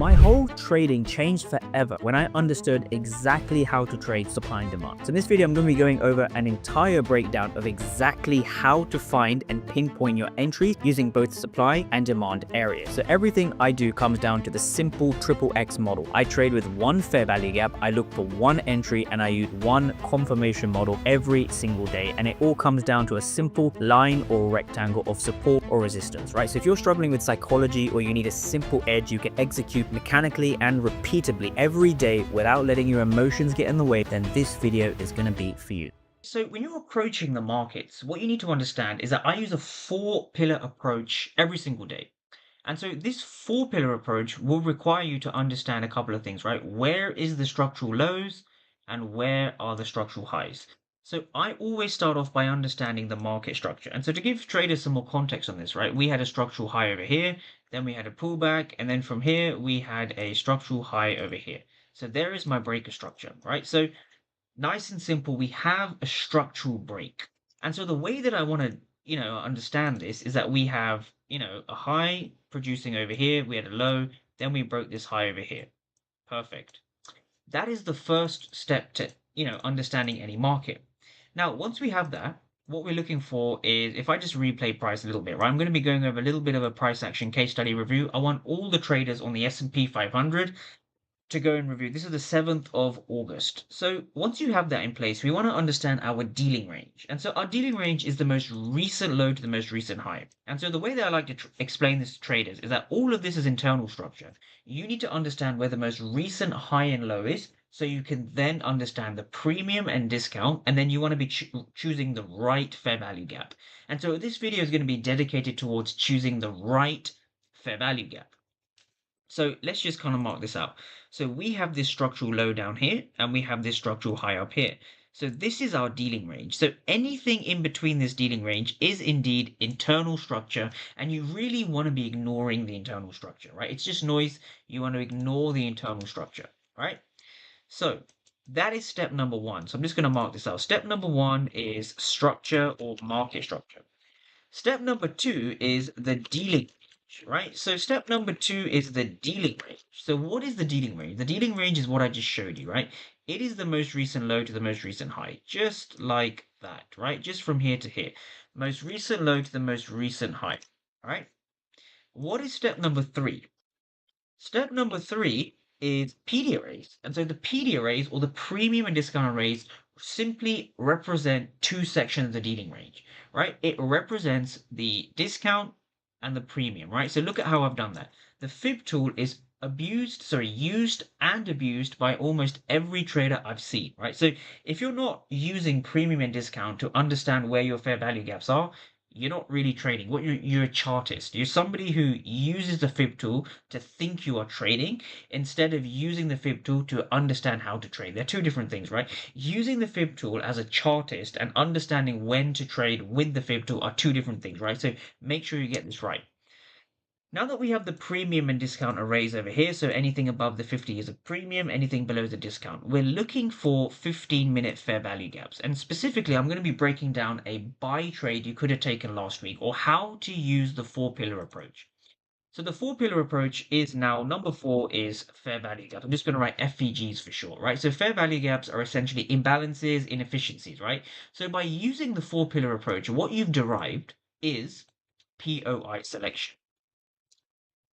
My whole trading changed forever when I understood exactly how to trade supply and demand. So in this video, I'm going to be going over an entire breakdown of exactly how to find and pinpoint your entries using both supply and demand areas. So everything I do comes down to the simple triple X model. I trade with one fair value gap, I look for one entry, and I use one confirmation model every single day. And it all comes down to a simple line or rectangle of support or resistance, right? So if you're struggling with psychology or you need a simple edge you can execute mechanically and repeatably every day without letting your emotions get in the way, then this video is going to be for you. So when you're approaching the markets, what you need to understand is that I use a 4-pillar approach every single day. And so this 4-pillar approach will require you to understand a couple of things, right? Where is the structural lows and where are the structural highs? So I always start off by understanding the market structure. And so to give traders some more context on this, right? We had a structural high over here, then we had a pullback, and then from here we had a structural high over here. So there is my breaker structure, right? So nice and simple, we have a structural break. And so the way that I want to, understand this is that we have, a high producing over here, we had a low, then we broke this high over here. Perfect. That is the first step to, understanding any market. Now, once we have that, what we're looking for is, if I just replay price a little bit, right? I'm going to be going over a little bit of a price action case study review. I want all the traders on the S&P 500 to go and review. This is the 7th of August. So once you have that in place, we want to understand our dealing range. And so our dealing range is the most recent low to the most recent high. And so the way that I like to explain this to traders is that all of this is internal structure. You need to understand where the most recent high and low is, so you can then understand the premium and discount, and then you want to be choosing the right fair value gap. And so this video is going to be dedicated towards choosing the right fair value gap. So let's just kind of mark this out. So we have this structural low down here, and we have this structural high up here. So this is our dealing range. So anything in between this dealing range is indeed internal structure, and you really want to be ignoring the internal structure, right? It's just noise. You want to ignore the internal structure, right? So that is step number one. So I'm just going to mark this out. Step number one is structure or market structure. Step number two is the dealing range, right? So step number two is the dealing range. So what is the dealing range? The dealing range is what I just showed you, right? It is the most recent low to the most recent high, just like that, right? Just from here to here. Most recent low to the most recent high, right? What is step number three? Step number three is PD arrays. And so the PD arrays, or the premium and discount arrays, simply represent two sections of the dealing range, right? It represents the discount and the premium, right? So look at how I've done that. The fib tool is used and abused by almost every trader I've seen, right? So if you're not using premium and discount to understand where your fair value gaps are, you're not really trading. You're a chartist. You're somebody who uses the fib tool to think you are trading instead of using the fib tool to understand how to trade. They're two different things, right? Using the fib tool as a chartist and understanding when to trade with the fib tool are two different things, right? So make sure you get this right. Now that we have the premium and discount arrays over here, so anything above the 50 is a premium, anything below the discount, we're looking for 15-minute fair value gaps. And specifically, I'm going to be breaking down a buy trade you could have taken last week, or how to use the 4-pillar approach. So the 4-pillar approach is now, number 4 is fair value gaps. I'm just going to write FVGs for short, right? So fair value gaps are essentially imbalances, inefficiencies, right? So by using the 4-pillar approach, what you've derived is POI selection.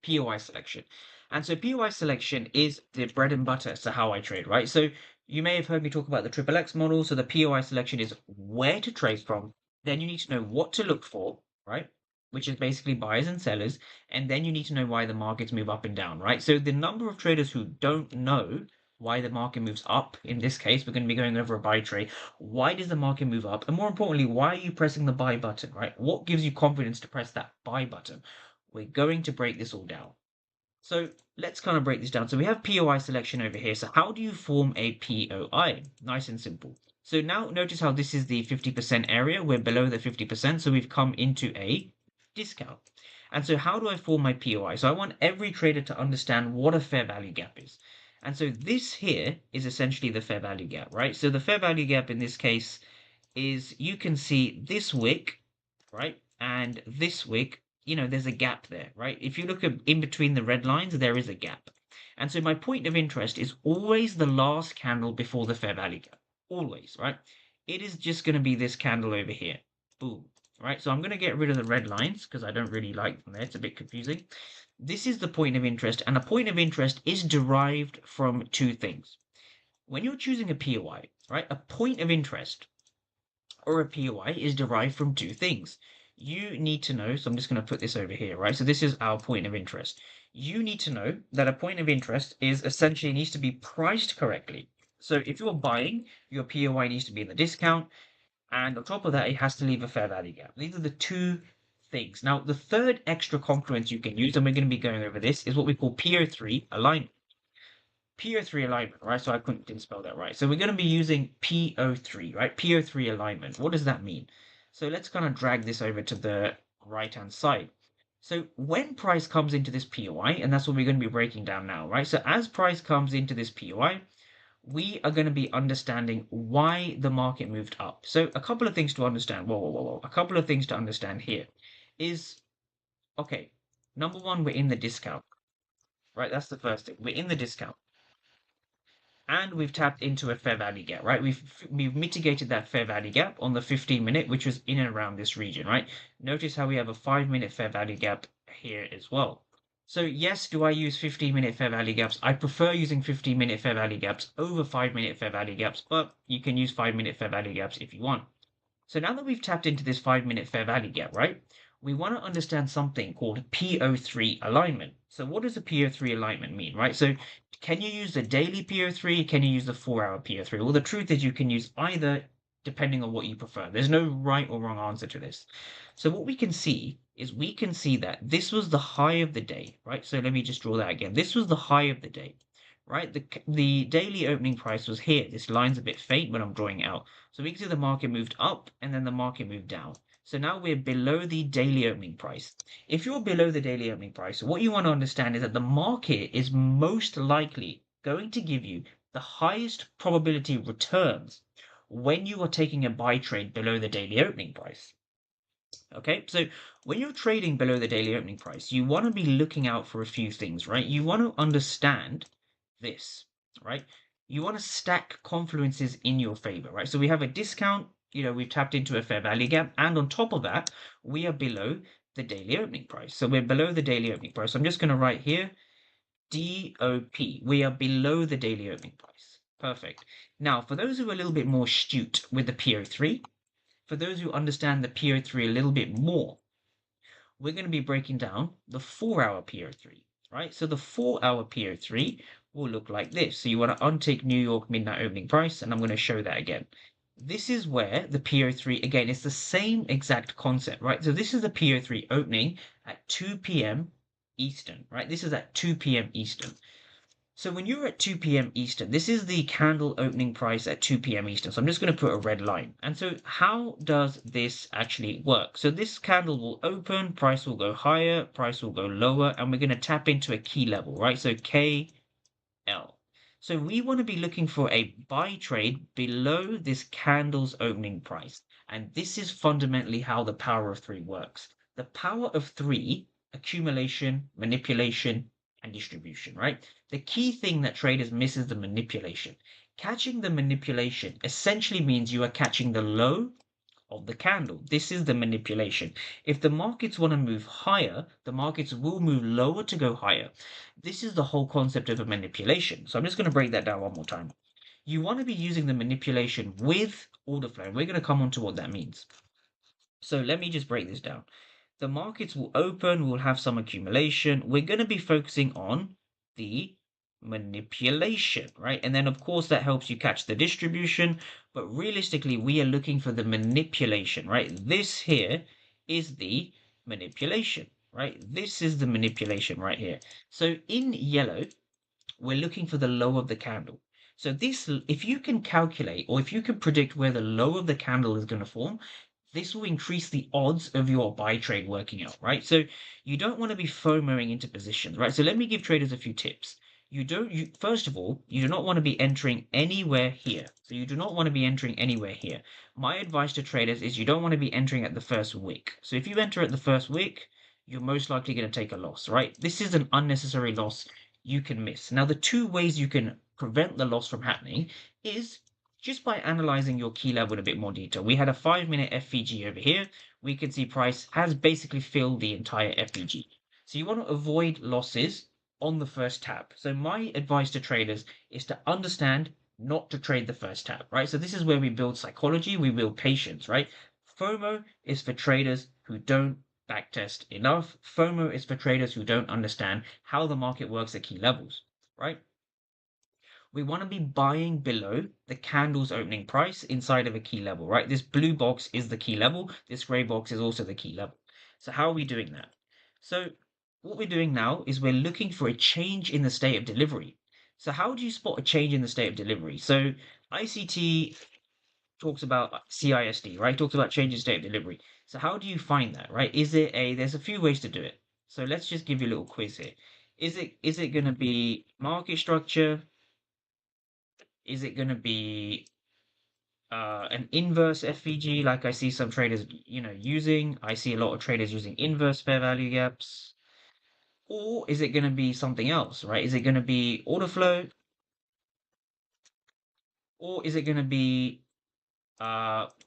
POI selection. And so POI selection is the bread and butter as to how I trade, right? So you may have heard me talk about the triple X model. So the POI selection is where to trade from. Then you need to know what to look for, right? Which is basically buyers and sellers. And then you need to know why the markets move up and down, right? So the number of traders who don't know why the market moves up, in this case, we're going to be going over a buy trade. Why does the market move up? And more importantly, why are you pressing the buy button, right? What gives you confidence to press that buy button? We're going to break this all down. So let's kind of break this down. So we have POI selection over here. So how do you form a POI? Nice and simple. So now notice how this is the 50% area. We're below the 50%. So we've come into a discount. And so how do I form my POI? So I want every trader to understand what a fair value gap is. And so this here is essentially the fair value gap, right? So the fair value gap in this case is, you can see this wick, right? And this wick, there's a gap there, right? If you look in between the red lines, there is a gap. And so my point of interest is always the last candle before the fair value gap. Always, right? It is just going to be this candle over here. Boom. Right? So I'm going to get rid of the red lines because I don't really like them there. It's a bit confusing. This is the point of interest, and a point of interest is derived from two things. When you're choosing a POI, right, a point of interest or a POI is derived from two things. You need to know, so I'm just going to put this over here, right? So this is our point of interest. You need to know that a point of interest is essentially needs to be priced correctly. So if you're buying, your POI needs to be in the discount, and on top of that, it has to leave a fair value gap. These are the two things. Now, the third extra confluence you can use, and we're going to be going over this, is what we call PO3 alignment. PO3 alignment, right? So I didn't spell that right. So we're going to be using PO3, right? PO3 alignment. What does that mean? So let's kind of drag this over to the right-hand side. So when price comes into this POI, and that's what we're going to be breaking down now, right? So as price comes into this POI, we are going to be understanding why the market moved up. So a couple of things to understand. Whoa. A couple of things to understand here is, okay, number one, we're in the discount, right? That's the first thing. We're in the discount. And we've tapped into a fair value gap, right? We've mitigated that fair value gap on the 15-minute, which was in and around this region, right? Notice how we have a 5-minute fair value gap here as well. So yes, do I use 15-minute fair value gaps? I prefer using 15-minute fair value gaps over 5-minute fair value gaps, but you can use 5-minute fair value gaps if you want. So now that we've tapped into this 5-minute fair value gap, right? We want to understand something called PO3 alignment. So what does a PO3 alignment mean, right? So can you use the daily PO3? Can you use the 4-hour PO3? Well, the truth is you can use either depending on what you prefer. There's no right or wrong answer to this. So what we can see is we can see that this was the high of the day, right? So let me just draw that again. This was the high of the day, right? The daily opening price was here. This line's a bit faint when I'm drawing it out. So we can see the market moved up and then the market moved down. So now we're below the daily opening price. If you're below the daily opening price, what you want to understand is that the market is most likely going to give you the highest probability returns when you are taking a buy trade below the daily opening price. Okay, so when you're trading below the daily opening price, you want to be looking out for a few things, right? You want to understand this, right? You want to stack confluences in your favor, right? So we have a discount, we've tapped into a fair value gap, and on top of that, we are below the daily opening price. So we're below the daily opening price. So I'm just going to write here DOP. We are below the daily opening price. Perfect. Now, for those who are a little bit more astute with the PO3, for those who understand the PO3 a little bit more, we're going to be breaking down the 4-hour PO3, right? So the 4-hour PO3 will look like this. So you want to untick New York midnight opening price, and I'm going to show that again. This is where the PO3, again, it's the same exact concept, right? So this is the PO3 opening at 2 p.m. Eastern, right? This is at 2 p.m. Eastern. So when you're at 2 p.m. Eastern, this is the candle opening price at 2 p.m. Eastern. So I'm just going to put a red line. And so how does this actually work? So this candle will open, price will go higher, price will go lower, and we're going to tap into a key level, right? So KL. So we want to be looking for a buy trade below this candle's opening price. And this is fundamentally how the power of three works. The power of three, accumulation, manipulation, and distribution, right? The key thing that traders miss is the manipulation. Catching the manipulation essentially means you are catching the low of the candle. This is the manipulation. If the markets want to move higher, the markets will move lower to go higher. This is the whole concept of a manipulation. So I'm just going to break that down one more time. You want to be using the manipulation with order flow. We're going to come on to what that means. So let me just break this down. The markets will open, we'll have some accumulation. We're going to be focusing on the manipulation, right? And then, of course, that helps you catch the distribution. But realistically, we are looking for the manipulation, right? This here is the manipulation, right? This is the manipulation right here. So in yellow, we're looking for the low of the candle. So this, if you can calculate or if you can predict where the low of the candle is going to form, this will increase the odds of your buy trade working out, right? So you don't want to be FOMOing into positions, right? So let me give traders a few tips. First of all, you do not want to be entering anywhere here. So you do not want to be entering anywhere here. My advice to traders is you don't want to be entering at the first wick. So if you enter at the first wick, you're most likely going to take a loss, right? This is an unnecessary loss. you can miss. Now, the two ways you can prevent the loss from happening is just by analyzing your key level in a bit more detail. We had a 5-minute FVG over here. We can see price has basically filled the entire FVG. So you want to avoid losses on the first tap. So my advice to traders is to understand not to trade the first tap, right? So this is where we build psychology, we build patience, right? FOMO is for traders who don't backtest enough. FOMO is for traders who don't understand how the market works at key levels, right? We want to be buying below the candle's opening price inside of a key level, right? This blue box is the key level. This gray box is also the key level. So how are we doing that? So what we're doing now is we're looking for a change in the state of delivery. So how do you spot a change in the state of delivery? So ICT talks about CISD, right? Talks about change in state of delivery. So how do you find that, right? There's a few ways to do it. So let's just give you a little quiz here. Is it going to be market structure? Is it going to be an inverse FVG like I see some traders, using? I see a lot of traders using inverse fair value gaps. Or is it going to be something else, right? Is it going to be order flow? Or is it going to be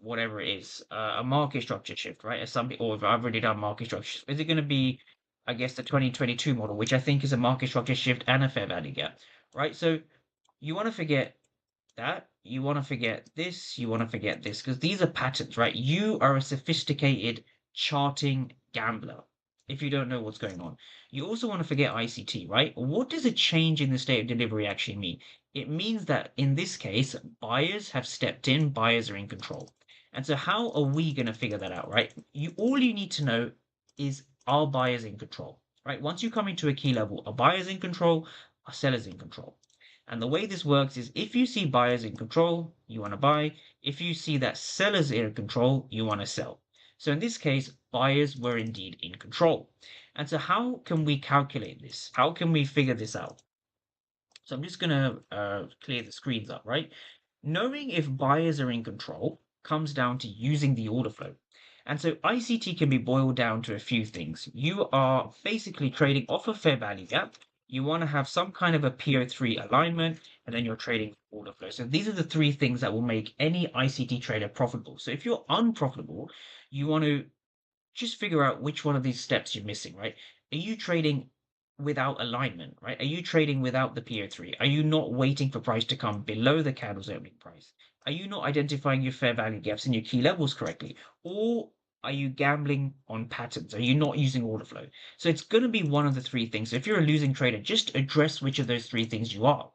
whatever it is, a market structure shift, right? Or if I've already done market structure shift, is it going to be, I guess, the 2022 model, which I think is a market structure shift and a fair value gap, right? So you want to forget that. You want to forget this. You want to forget this because these are patterns, right? You are a sophisticated charting gambler if you don't know what's going on. You also want to forget ICT, right? What does a change in the state of delivery actually mean? It means that in this case, buyers have stepped in, buyers are in control. And so how are we going to figure that out, right? All you need to know is, are buyers in control, right? Once you come into a key level, are buyers in control? Are sellers in control? And the way this works is if you see buyers in control, you want to buy. If you see that sellers are in control, you want to sell. So in this case, buyers were indeed in control. And so how can we calculate this? How can we figure this out? So I'm just going to clear the screens up, right? Knowing if buyers are in control comes down to using the order flow. And so ICT can be boiled down to a few things. You are basically trading off a fair value gap. You want to have some kind of a PO3 alignment, and then you're trading order flow. So these are the three things that will make any ICT trader profitable. So if you're unprofitable, you want to just figure out which one of these steps you're missing, right? Are you trading without alignment, right? Are you trading without the PO3? Are you not waiting for price to come below the candle's opening price? Are you not identifying your fair value gaps and your key levels correctly? Or are you gambling on patterns? Are you not using order flow? So it's going to be one of the three things. So if you're a losing trader, just address which of those three things you are.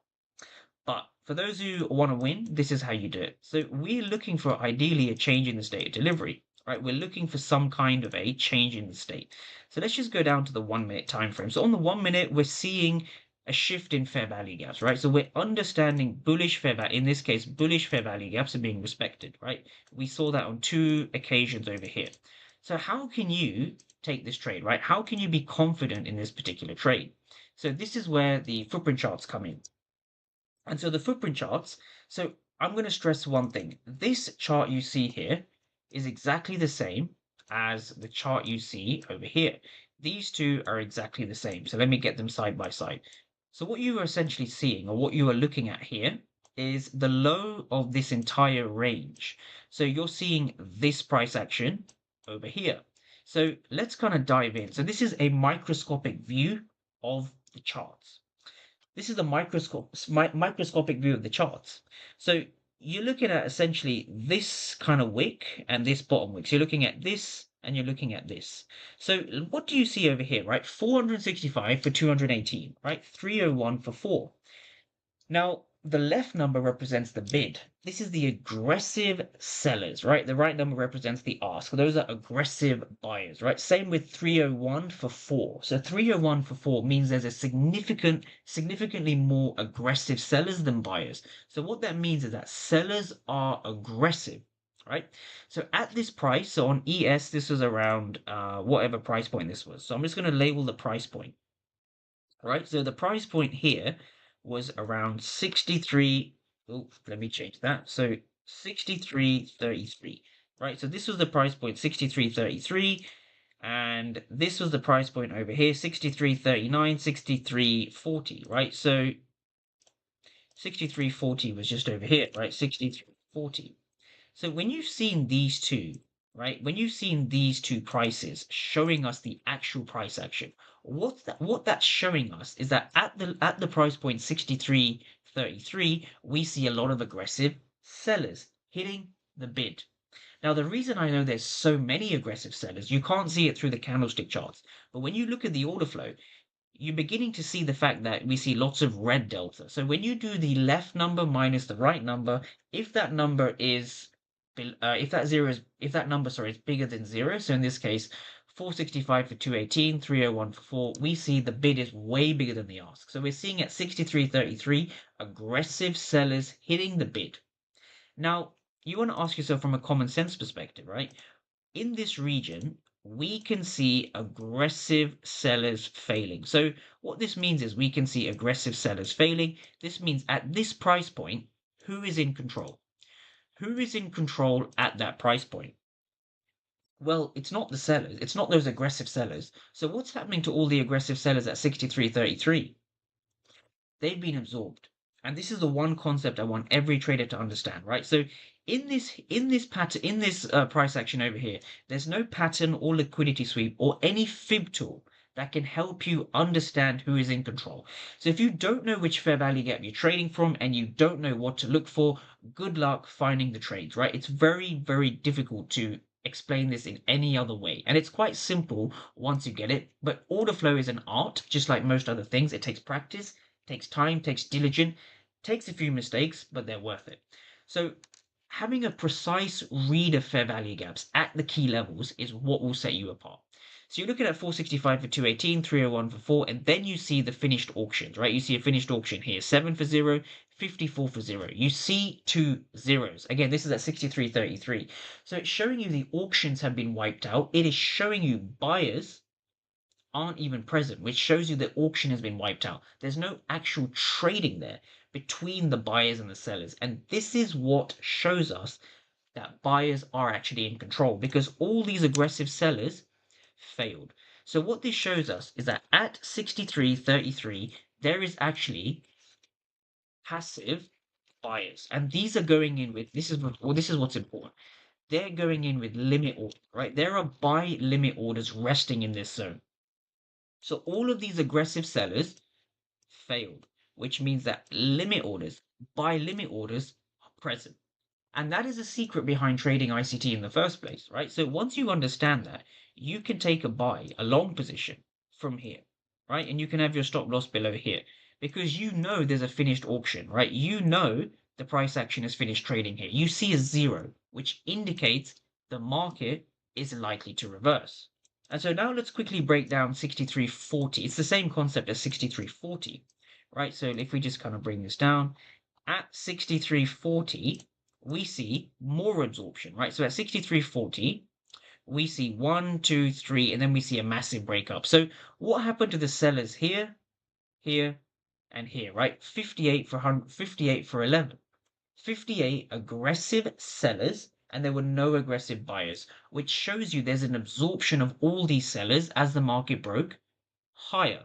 But for those who want to win, this is how you do it. So we're looking for ideally a change in the state of delivery, right? We're looking for some kind of a change in the state. So let's just go down to the 1 minute time frame. So on the 1 minute, we're seeing a shift in fair value gaps, right? So we're understanding bullish fair value. In this case, bullish fair value gaps are being respected, right? We saw that on 2 occasions over here. So how can you take this trade, right? How can you be confident in this particular trade? So this is where the footprint charts come in. And so the footprint charts, so I'm going to stress one thing. This chart you see here is exactly the same as the chart you see over here. These two are exactly the same. So let me get them side by side. So what you are essentially seeing, or what you are looking at here, is the low of this entire range. So you're seeing this price action over here. So let's kind of dive in. So this is a microscopic view of the charts. This is the microscopic view of the charts. So you're looking at essentially this kind of wick and this bottom wick. So you're looking at this and you're looking at this. So what do you see over here, right? 465 for 218, right? 301 for 4. Now, the left number represents the bid. This is the aggressive sellers, right? The right number represents the ask. Those are aggressive buyers, right? Same with 301 for 4. So 301 for 4 means there's a significantly more aggressive sellers than buyers. So what that means is that sellers are aggressive, right? So at this price, so on ES, this was around whatever price point this was. So I'm just going to label the price point. All right, so the price point here was around 63. Oh, let me change that. So 63.33, right? So this was the price point, 63.33. And this was the price point over here, 63.39, 63.40, right? So 63.40 was just over here, right? 63.40. So when you've seen these two, right? When you've seen these two prices showing us the actual price action, what that's showing us is that at the price point 63.33, we see a lot of aggressive sellers hitting the bid. Now, the reason I know there's so many aggressive sellers, you can't see it through the candlestick charts, but when you look at the order flow, you're beginning to see the fact that we see lots of red delta. So when you do the left number minus the right number, if that number is, if that number, sorry, is bigger than zero, so in this case, 465 for 218, 301 for 4, we see the bid is way bigger than the ask. So we're seeing at 63.33, aggressive sellers hitting the bid. Now, you want to ask yourself from a common sense perspective, right? In this region, we can see aggressive sellers failing. So what this means is we can see aggressive sellers failing. This means at this price point, who is in control? Who is in control at that price point? Well, it's not the sellers. It's not those aggressive sellers. So what's happening to all the aggressive sellers at 63.33? They've been absorbed. And this is the one concept I want every trader to understand, right? So in this pattern, in this price action over here, there's no pattern or liquidity sweep or any fib tool that can help you understand who is in control. So if you don't know which fair value gap you're trading from and you don't know what to look for, good luck finding the trades, right? It's very, very difficult to explain this in any other way. And it's quite simple once you get it, but order flow is an art, just like most other things. It takes practice, takes time, takes diligence, takes a few mistakes, but they're worth it. So having a precise read of fair value gaps at the key levels is what will set you apart. So you're looking at 465 for 218, 301 for 4, and then you see the finished auctions, right? You see a finished auction here, 7 for 0, 54 for 0. You see two zeros. Again, this is at 63.33. So it's showing you the auctions have been wiped out. It is showing you buyers aren't even present, which shows you that auction has been wiped out. There's no actual trading there between the buyers and the sellers. And this is what shows us that buyers are actually in control because all these aggressive sellers failed. So what this shows us is that at 63.33, there is actually passive buyers. And these are going in with, this is what's important. They're going in with limit orders, right? There are buy limit orders resting in this zone. So all of these aggressive sellers failed, which means that limit orders, buy limit orders are present. And that is a secret behind trading ICT in the first place, right? So once you understand that, you can take a buy, a long position from here, right? And you can have your stop loss below here because you know there's a finished auction, right? You know the price action is finished trading here. You see a zero, which indicates the market is likely to reverse. And so now let's quickly break down 63.40. It's the same concept as 63.40, right? So if we just kind of bring this down, at 63.40, we see more absorption, right? So at 63.40, we see 1, 2, 3, and then we see a massive breakup. So what happened to the sellers here, here, and here, right? 58 for 100, 58 for 11. 58 aggressive sellers and there were no aggressive buyers, which shows you there's an absorption of all these sellers as the market broke higher.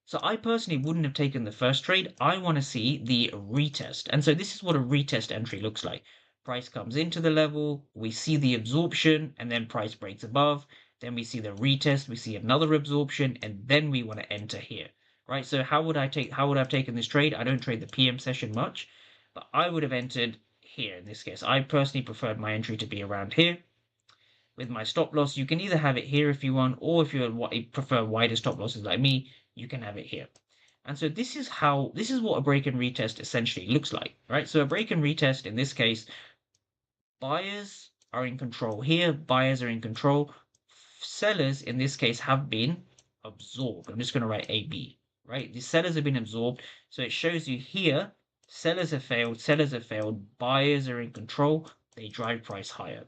So I personally wouldn't have taken the first trade. I want to see the retest. And so this is what a retest entry looks like. Price comes into the level, we see the absorption, and then price breaks above. Then we see the retest, we see another absorption, and then we want to enter here. Right? So how would I have taken this trade? I don't trade the PM session much, but I would have entered here in this case. I personally preferred my entry to be around here. With my stop loss, you can either have it here if you want, or if you prefer wider stop losses like me, you can have it here. And so this is what a break and retest essentially looks like, right? So a break and retest in this case, buyers are in control here, buyers are in control. Sellers in this case have been absorbed. I'm just going to write AB, right? The sellers have been absorbed. So it shows you here, sellers have failed, buyers are in control, they drive price higher.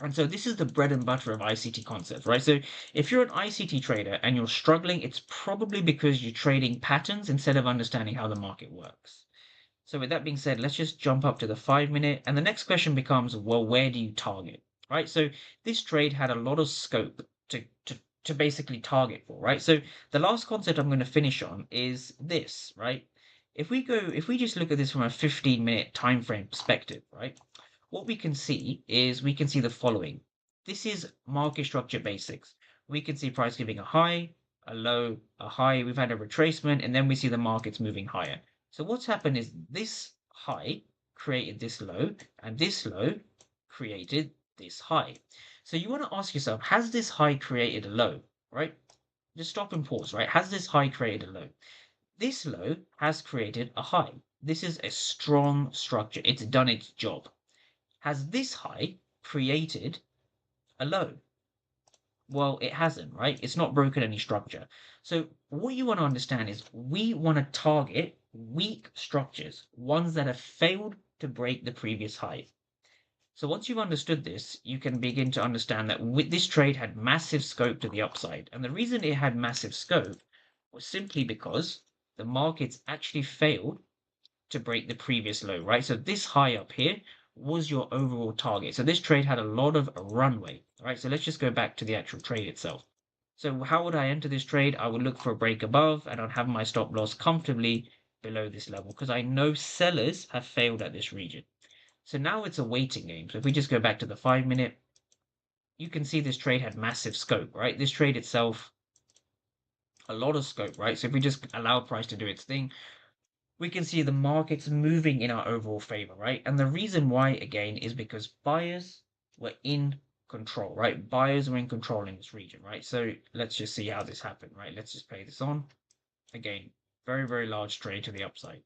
And so this is the bread and butter of ICT concepts, right? So if you're an ICT trader and you're struggling, it's probably because you're trading patterns instead of understanding how the market works. So with that being said, let's just jump up to the 5-minute. And the next question becomes, well, where do you target, right? So this trade had a lot of scope to to basically target for, right? So the last concept I'm going to finish on is this, right? If we just look at this from a 15-minute time frame perspective, right? What we can see is we can see the following. This is market structure basics. We can see price giving a high, a low, a high. We've had a retracement, and then we see the markets moving higher. So what's happened is this high created this low, and this low created this high. So you want to ask yourself, has this high created a low, right? Just stop and pause, right? Has this high created a low? This low has created a high. This is a strong structure. It's done its job. Has this high created a low? Well, it hasn't, right? It's not broken any structure. So what you want to understand is we want to target weak structures, ones that have failed to break the previous high. So once you've understood this, you can begin to understand that this trade had massive scope to the upside. And the reason it had massive scope was simply because the markets actually failed to break the previous low, right? So this high up here was your overall target. So this trade had a lot of runway, right? So let's just go back to the actual trade itself. So how would I enter this trade? I would look for a break above and I'd have my stop loss comfortably below this level because I know sellers have failed at this region. So now it's a waiting game. So if we just go back to the 5-minute, you can see this trade had massive scope, right? This trade itself, a lot of scope, right? So if we just allow price to do its thing, we can see the markets moving in our overall favor, right? And the reason why, again, is because buyers were in control, right? Buyers were in control in this region, right? So let's just see how this happened, right? Let's just play this on. Again, very, very large trade to the upside.